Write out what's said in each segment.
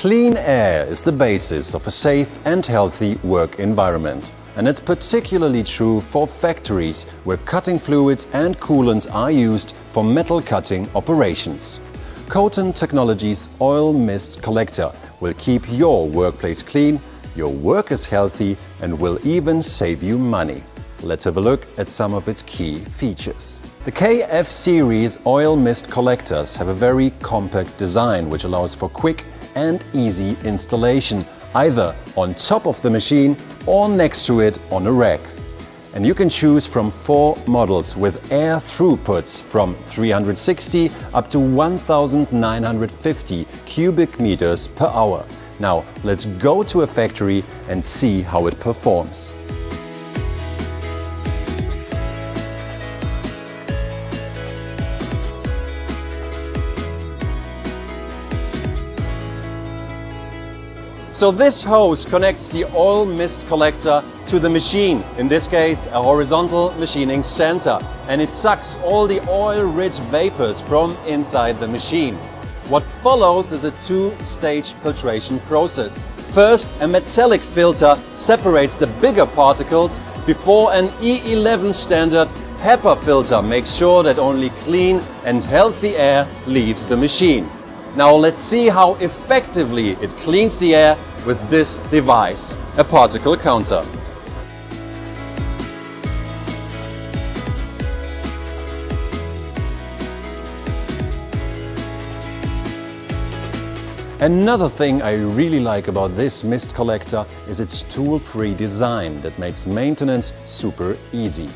Clean air is the basis of a safe and healthy work environment. And it's particularly true for factories where cutting fluids and coolants are used for metal cutting operations. KOTON Technology's Oil Mist Collector will keep your workplace clean, your workers healthy, and will even save you money. Let's have a look at some of its key features. The KF series oil mist collectors have a very compact design which allows for quick and easy installation, either on top of the machine or next to it on a rack. And you can choose from 4 models with air throughputs from 360 up to 1950 cubic meters per hour. Now let's go to a factory and see how it performs. So this hose connects the oil mist collector to the machine, in this case a horizontal machining center, and it sucks all the oil-rich vapors from inside the machine. What follows is a 2-stage filtration process. First, a metallic filter separates the bigger particles before an E11 standard HEPA filter makes sure that only clean and healthy air leaves the machine. Now let's see how effectively it cleans the air with this device, a particle counter. Another thing I really like about this mist collector is its tool-free design that makes maintenance super easy.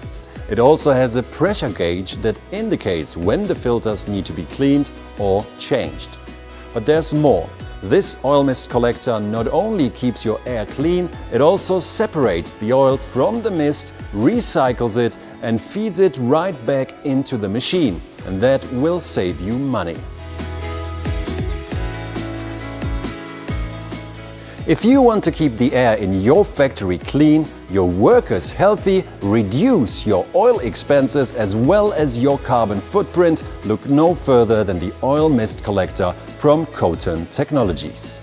It also has a pressure gauge that indicates when the filters need to be cleaned or changed. But there's more. This oil mist collector not only keeps your air clean, it also separates the oil from the mist, recycles it and feeds it right back into the machine. And that will save you money. If you want to keep the air in your factory clean, your workers healthy, reduce your oil expenses as well as your carbon footprint, look no further than the oil mist collector from KOTON Technologies.